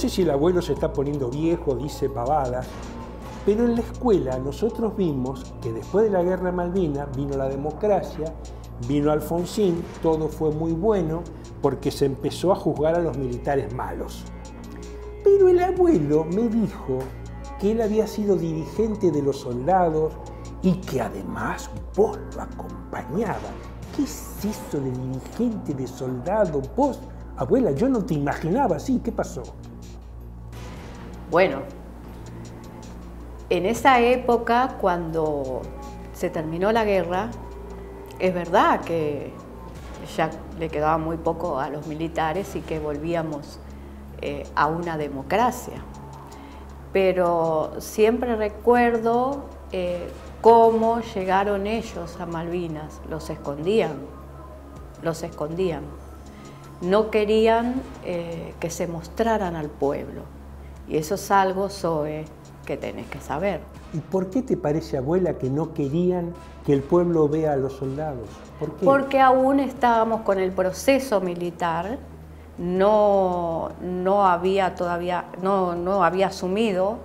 sé si el abuelo se está poniendo viejo, dice pavadas, pero en la escuela nosotros vimos que después de la Guerra de Malvinas vino la democracia, vino Alfonsín, todo fue muy bueno porque se empezó a juzgar a los militares malos. Pero el abuelo me dijo que él había sido dirigente de los soldados y que además vos lo acompañabas. ¿Qué es eso de dirigente de soldado? Vos, abuela, yo no te imaginaba así. ¿Qué pasó? Bueno, en esa época, cuando se terminó la guerra, es verdad que ya le quedaba muy poco a los militares y que volvíamos a una democracia. Pero siempre recuerdo cómo llegaron ellos a Malvinas. Los escondían. No querían que se mostraran al pueblo. Y eso es algo, Zoe, que tenés que saber. ¿Y por qué te parece, abuela, que no querían que el pueblo vea a los soldados? ¿Por qué? Porque aún estábamos con el proceso militar, no había asumido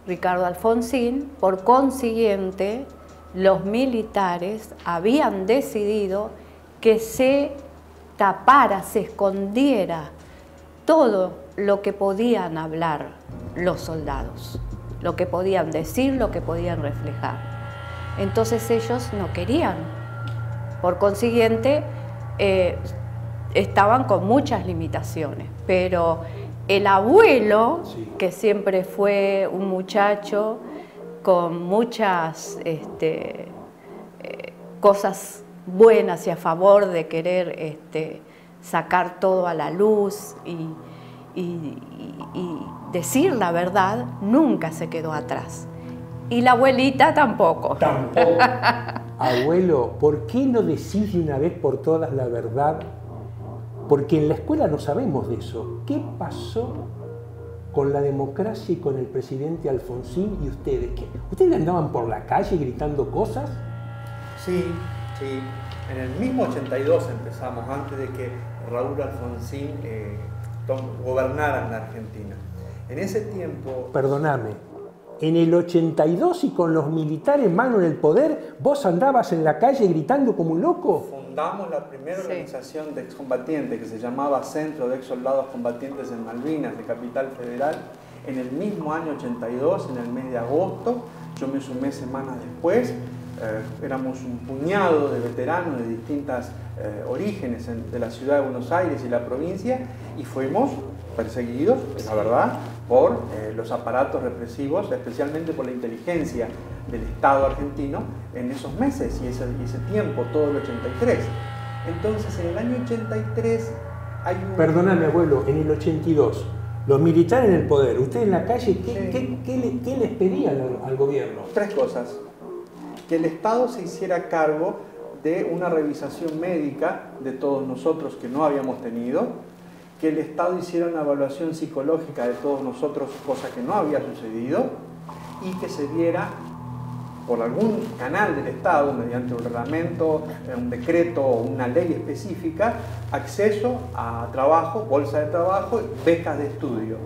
Ricardo Alfonsín, por consiguiente, los militares habían decidido que se tapara, se escondiera todo lo que podían hablar los soldados, lo que podían decir, lo que podían reflejar. Entonces ellos no querían. Por consiguiente, estaban con muchas limitaciones, pero el abuelo, sí, que siempre fue un muchacho con muchas cosas buenas y a favor de querer sacar todo a la luz y decir la verdad, nunca se quedó atrás. Y la abuelita tampoco. Tampoco. Abuelo, ¿por qué no decís de una vez por todas la verdad? Porque en la escuela no sabemos de eso. ¿Qué pasó con la democracia y con el presidente Alfonsín y ustedes? ¿Ustedes andaban por la calle gritando cosas? Sí, sí. En el mismo 82 empezamos, antes de que Raúl Alfonsín gobernara en la Argentina. En ese tiempo... Perdóname, en el 82 y con los militares mano en el poder, ¿vos andabas en la calle gritando como un loco? Fundamos la primera organización de excombatientes que se llamaba Centro de Ex Soldados Combatientes en Malvinas, de Capital Federal, en el mismo año 82, en el mes de agosto. Yo me sumé semanas después. Éramos un puñado de veteranos de distintos orígenes de la ciudad de Buenos Aires y la provincia, y fuimos perseguidos, la verdad, por los aparatos represivos, especialmente por la inteligencia del Estado argentino en esos meses y ese tiempo, todo el 83. Entonces, en el año 83 hay un... Perdóname, abuelo, en el 82, los militares en el poder, ustedes en la calle, ¿qué les pedían al gobierno? Tres cosas. Que el Estado se hiciera cargo de una revisación médica de todos nosotros que no habíamos tenido, que el Estado hiciera una evaluación psicológica de todos nosotros, cosa que no había sucedido, y que se diera por algún canal del Estado, mediante un reglamento, un decreto o una ley específica, acceso a trabajo, bolsa de trabajo, becas de estudio.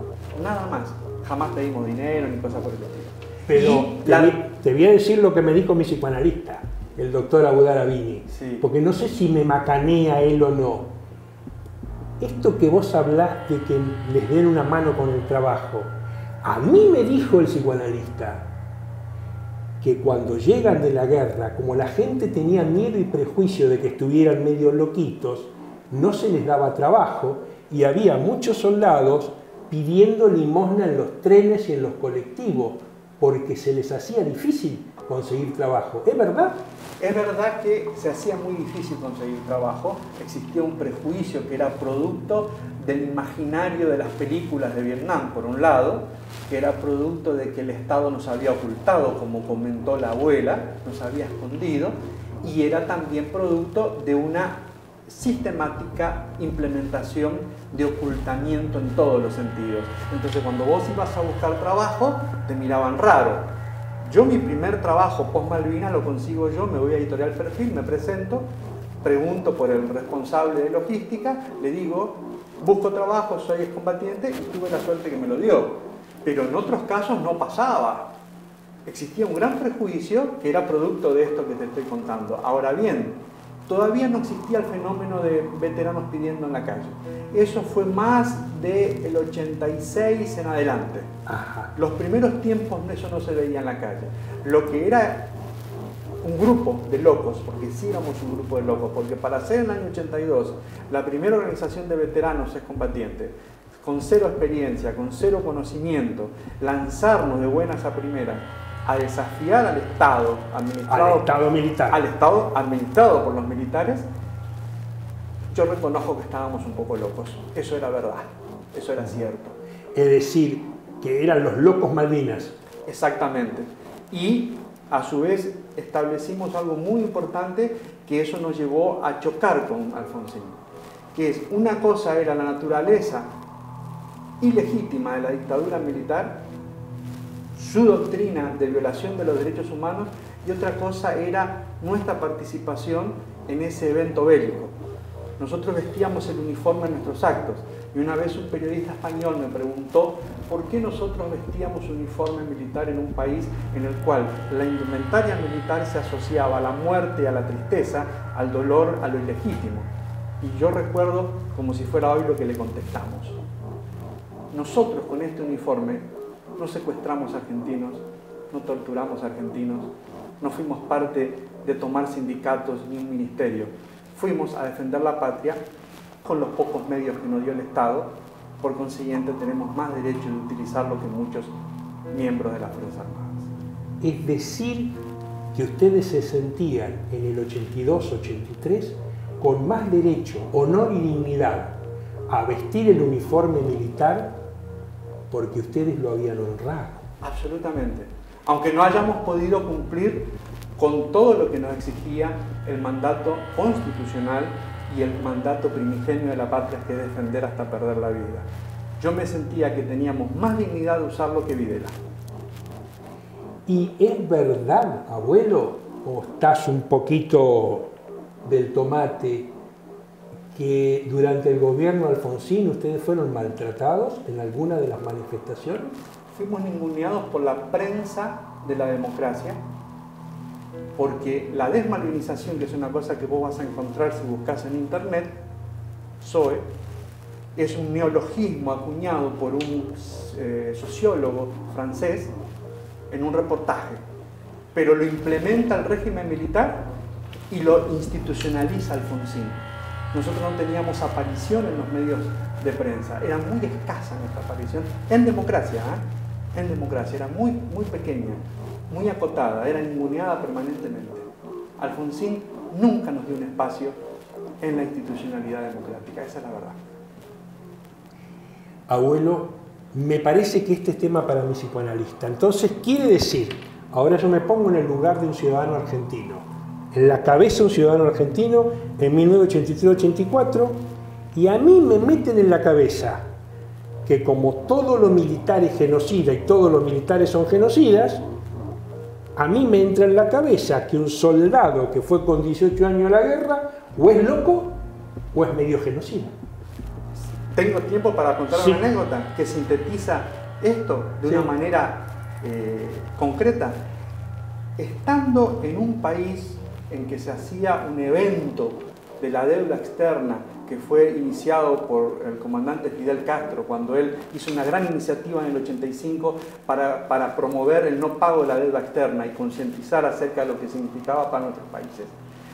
Nada más. Jamás pedimos dinero ni cosas por el estilo. Pero te voy a decir lo que me dijo mi psicoanalista, el doctor Abudar Abini, sí, porque no sé si me macanea él o no. Esto que vos hablás de que les den una mano con el trabajo, a mí me dijo el psicoanalista que cuando llegan de la guerra, como la gente tenía miedo y prejuicio de que estuvieran medio loquitos, no se les daba trabajo y había muchos soldados pidiendo limosna en los trenes y en los colectivos, porque se les hacía difícil conseguir trabajo. ¿Es verdad? Es verdad que se hacía muy difícil conseguir trabajo. Existía un prejuicio que era producto del imaginario de las películas de Vietnam, por un lado, que era producto de que el Estado nos había ocultado, como comentó la abuela, nos había escondido, y era también producto de una sistemática implementación de ocultamiento en todos los sentidos. Entonces, cuando vos ibas a buscar trabajo, te miraban raro. Yo mi primer trabajo post Malvinas lo consigo yo, me voy a Editorial Perfil, me presento, pregunto por el responsable de logística, le digo, busco trabajo, soy excombatiente y tuve la suerte que me lo dio. Pero en otros casos no pasaba. Existía un gran prejuicio que era producto de esto que te estoy contando. Ahora bien, todavía no existía el fenómeno de veteranos pidiendo en la calle. Eso fue más del 86 en adelante. Ajá. Los primeros tiempos eso no se veía en la calle. Lo que era un grupo de locos, porque sí éramos un grupo de locos, porque para ser en el año 82 la primera organización de veteranos excombatientes, con cero experiencia, con cero conocimiento, lanzarnos de buenas a primeras a desafiar al Estado militar, al Estado administrado por los militares, yo reconozco que estábamos un poco locos. Eso era verdad, eso era cierto. Es decir, que eran los locos Malvinas. Exactamente. Y a su vez establecimos algo muy importante, que eso nos llevó a chocar con Alfonsín, que es, una cosa era la naturaleza ilegítima de la dictadura militar, su doctrina de violación de los derechos humanos, y otra cosa era nuestra participación en ese evento bélico. Nosotros vestíamos el uniforme en nuestros actos, y una vez un periodista español me preguntó por qué nosotros vestíamos uniforme militar en un país en el cual la indumentaria militar se asociaba a la muerte, a la tristeza, al dolor, a lo ilegítimo. Y yo recuerdo como si fuera hoy lo que le contestamos. Nosotros con este uniforme no secuestramos argentinos, no torturamos argentinos, no fuimos parte de tomar sindicatos ni un ministerio. Fuimos a defender la patria con los pocos medios que nos dio el Estado. Por consiguiente, tenemos más derecho de utilizarlo que muchos miembros de las Fuerzas Armadas. Es decir, que ustedes se sentían en el 82-83 con más derecho, honor y dignidad a vestir el uniforme militar porque ustedes lo habían honrado. Absolutamente. Aunque no hayamos podido cumplir con todo lo que nos exigía el mandato constitucional y el mandato primigenio de la patria, que es defender hasta perder la vida. Yo me sentía que teníamos más dignidad de usarlo que Videla. ¿Y es verdad, abuelo, o estás un poquito del tomate, que durante el gobierno Alfonsín ustedes fueron maltratados en alguna de las manifestaciones? Fuimos ninguneados por la prensa de la democracia, porque la desmalvinización, que es una cosa que vos vas a encontrar si buscas en internet, SOE, es un neologismo acuñado por un sociólogo francés en un reportaje, pero lo implementa el régimen militar y lo institucionaliza Alfonsín. Nosotros no teníamos aparición en los medios de prensa, era muy escasa nuestra aparición, en democracia, en democracia, era muy, muy pequeña, muy acotada, era ninguneada permanentemente. Alfonsín nunca nos dio un espacio en la institucionalidad democrática, esa es la verdad. Abuelo, me parece que este es tema para mi psicoanalista. Entonces, quiere decir, ahora yo me pongo en el lugar de un ciudadano argentino, en la cabeza de un ciudadano argentino en 1983-84, y a mí me meten en la cabeza que como todo lo militar es genocida y todos los militares son genocidas, a mí me entra en la cabeza que un soldado que fue con 18 años a la guerra o es loco o es medio genocida. Tengo tiempo para contar una anécdota que sintetiza esto de una manera concreta. Estando en un país en que se hacía un evento de la deuda externa que fue iniciado por el comandante Fidel Castro, cuando él hizo una gran iniciativa en el 85 para promover el no pago de la deuda externa y concientizar acerca de lo que significaba para nuestros países.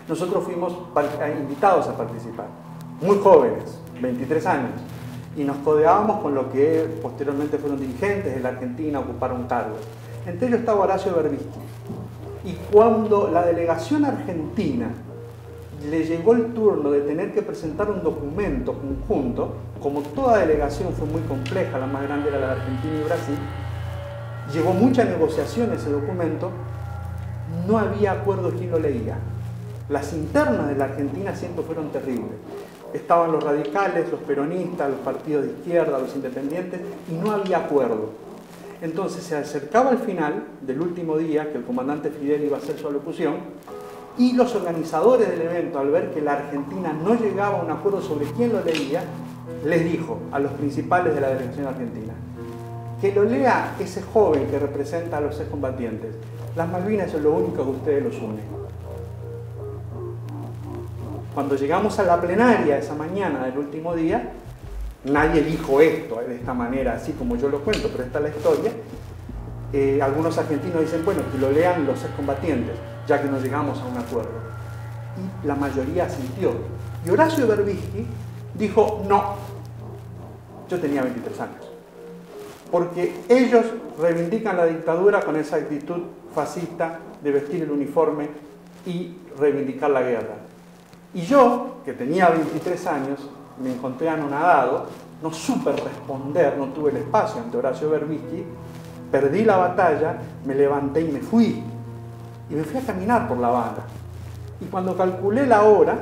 Nosotros fuimos invitados a participar, muy jóvenes, 23 años, y nos codeábamos con lo que posteriormente fueron dirigentes de la Argentina, ocuparon cargos. Entre ellos estaba Horacio Berbisky. Y cuando la delegación argentina le llegó el turno de tener que presentar un documento conjunto, como toda delegación fue muy compleja, la más grande era la de Argentina y Brasil, llevó mucha negociación ese documento, no había acuerdo quién lo leía. Las internas de la Argentina siempre fueron terribles. Estaban los radicales, los peronistas, los partidos de izquierda, los independientes, y no había acuerdo. Entonces se acercaba el final del último día, que el comandante Fidel iba a hacer su alocución, Y los organizadores del evento, al ver que la Argentina no llegaba a un acuerdo sobre quién lo leía, les dijo a los principales de la delegación argentina que lo lea ese joven que representa a los excombatientes. Las Malvinas es lo único que a ustedes los une. Cuando llegamos a la plenaria esa mañana del último día, nadie dijo esto de esta manera, así como yo lo cuento, pero esta es la historia. Algunos argentinos dicen, bueno, que lo lean los excombatientes, ya que no llegamos a un acuerdo. Y la mayoría asintió. Y Horacio Berbisky dijo, no, yo tenía 23 años. Porque ellos reivindican la dictadura con esa actitud fascista de vestir el uniforme y reivindicar la guerra. Y yo, que tenía 23 años, me encontré anonadado, no supe responder, no tuve el espacio ante Horacio Berbisky, perdí la batalla, me levanté y me fui. Y me fui a caminar por La Habana. Y cuando calculé la hora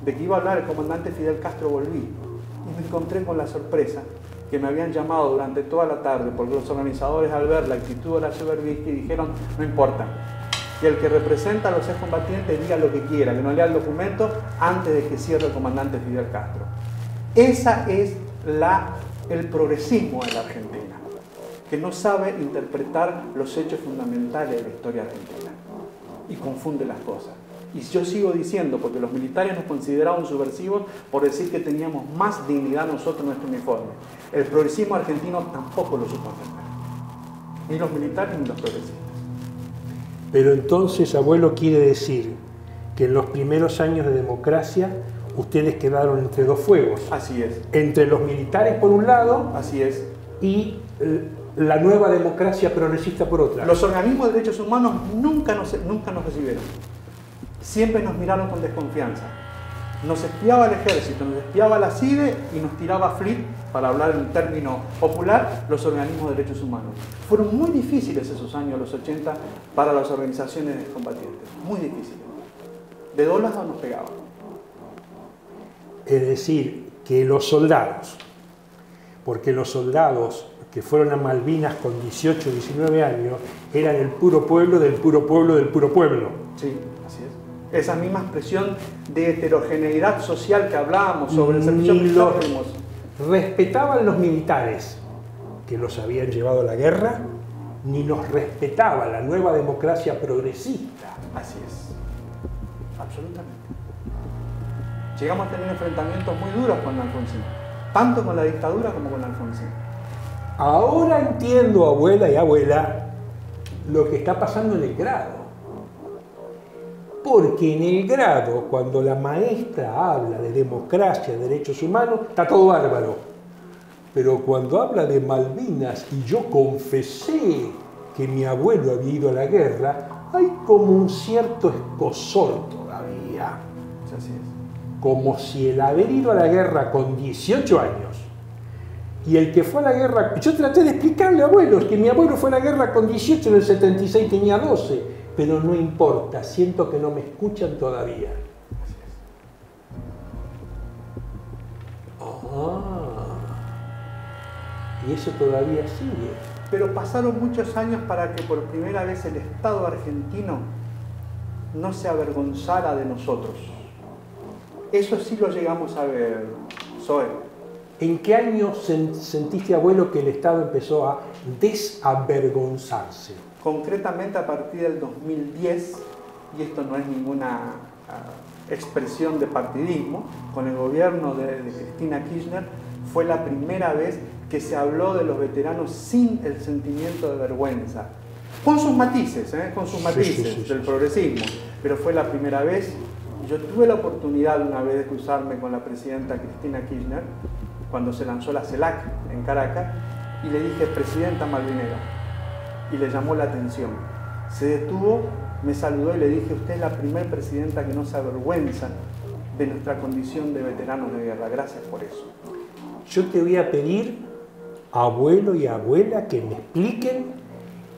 de que iba a hablar el comandante Fidel Castro, volví. Y me encontré con la sorpresa que me habían llamado durante toda la tarde, porque los organizadores, al ver la actitud de Horacio Berbisky, dijeron, no importa, que el que representa a los excombatientes diga lo que quiera, que no lea el documento antes de que cierre el comandante Fidel Castro. Esa es el progresismo de la Argentina, que no sabe interpretar los hechos fundamentales de la historia argentina y confunde las cosas. Y yo sigo diciendo, porque los militares nos consideraban subversivos por decir que teníamos más dignidad nosotros en nuestro uniforme. El progresismo argentino tampoco lo supo entender, ni los militares ni los progresistas. Pero entonces, abuelo, quiere decir que en los primeros años de democracia ustedes quedaron entre dos fuegos. Así es. Entre los militares por un lado. Así es. Y la nueva democracia progresista por otra. Los organismos de derechos humanos nunca nos recibieron. Siempre nos miraron con desconfianza. Nos espiaba el ejército, nos espiaba la CIDE y nos tiraba FLIP, para hablar en término popular, los organismos de derechos humanos. Fueron muy difíciles esos años, los 80, para las organizaciones de combatientes. Muy difíciles. De dos lados nos pegaban. Es decir, que los soldados, porque los soldados que fueron a Malvinas con 18, 19 años, eran el puro pueblo del puro pueblo del puro pueblo. Sí, así es. Esa misma expresión de heterogeneidad social que hablábamos sobre el servicio militar. Respetaban los militares que los habían llevado a la guerra, ni nos respetaba la nueva democracia progresista. Así es. Absolutamente. Llegamos a tener enfrentamientos muy duros con Alfonsín, tanto con la dictadura como con Alfonsín. Ahora entiendo, abuela y abuela, lo que está pasando en el grado. Porque en el grado, cuando la maestra habla de democracia, de derechos humanos, está todo bárbaro. Pero cuando habla de Malvinas y yo confesé que mi abuelo había ido a la guerra, hay como un cierto escozor todavía. Así es. Como si el haber ido a la guerra con 18 años y el que fue a la guerra... Yo traté de explicarle, abuelos, que mi abuelo fue a la guerra con 18, en el 76 tenía 12. Pero no importa, siento que no me escuchan todavía. Y eso todavía sigue. Pero pasaron muchos años para que por primera vez el Estado argentino no se avergonzara de nosotros. Eso sí lo llegamos a ver, Zoe. ¿En qué año sentiste, abuelo, que el Estado empezó a desavergonzarse? Concretamente a partir del 2010, y esto no es ninguna expresión de partidismo, con el gobierno de Cristina Kirchner, fue la primera vez que se habló de los veteranos sin el sentimiento de vergüenza. Con sus matices, sí, del progresismo, pero fue la primera vez. Yo tuve la oportunidad una vez de cruzarme con la presidenta Cristina Kirchner, cuando se lanzó la CELAC en Caracas, y le dije, presidenta malvinera, y le llamó la atención. Se detuvo, me saludó y le dije, usted es la primera presidenta que no se avergüenza de nuestra condición de veteranos de guerra. Gracias por eso. Yo te voy a pedir, abuelo y abuela, que me expliquen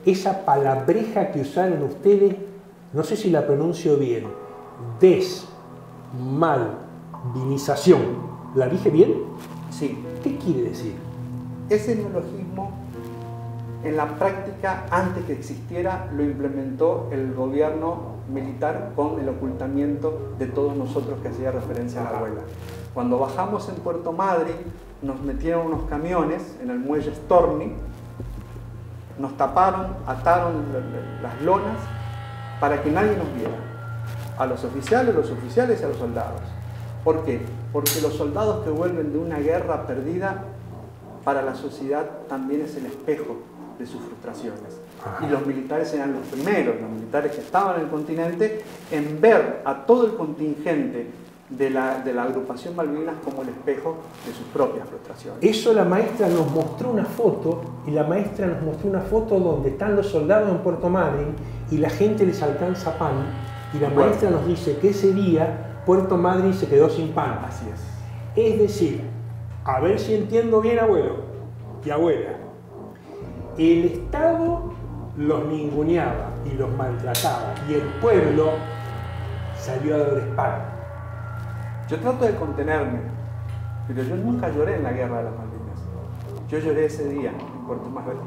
esa palabreja que usaron ustedes, no sé si la pronuncio bien, desmalvinización. ¿La dije bien? Sí. ¿Qué quiere decir? Ese neologismo, en la práctica, antes que existiera, lo implementó el gobierno militar con el ocultamiento de todos nosotros que hacía referencia a la abuela. Cuando bajamos en Puerto Madryn, nos metieron unos camiones en el muelle Storni, nos taparon, ataron las lonas para que nadie nos viera, a los oficiales y a los soldados. ¿Por qué? Porque los soldados que vuelven de una guerra perdida, para la sociedad también es el espejo de sus frustraciones. Y los militares eran los primeros, los militares que estaban en el continente, en ver a todo el contingente de la agrupación Malvinas como el espejo de sus propias frustraciones. Eso la maestra nos mostró una foto, y la maestra nos mostró una foto donde están los soldados en Puerto Madryn y la gente les alcanza pan, y la maestra nos dice que ese día Puerto Madryn se quedó sin pan. Así es. Es decir, a ver si entiendo bien, abuelo y abuela, el Estado los ninguneaba y los maltrataba, y el pueblo salió a dar espalda. Yo trato de contenerme, pero yo nunca lloré en la guerra de las Malvinas. Yo lloré ese día en Puerto Madryn.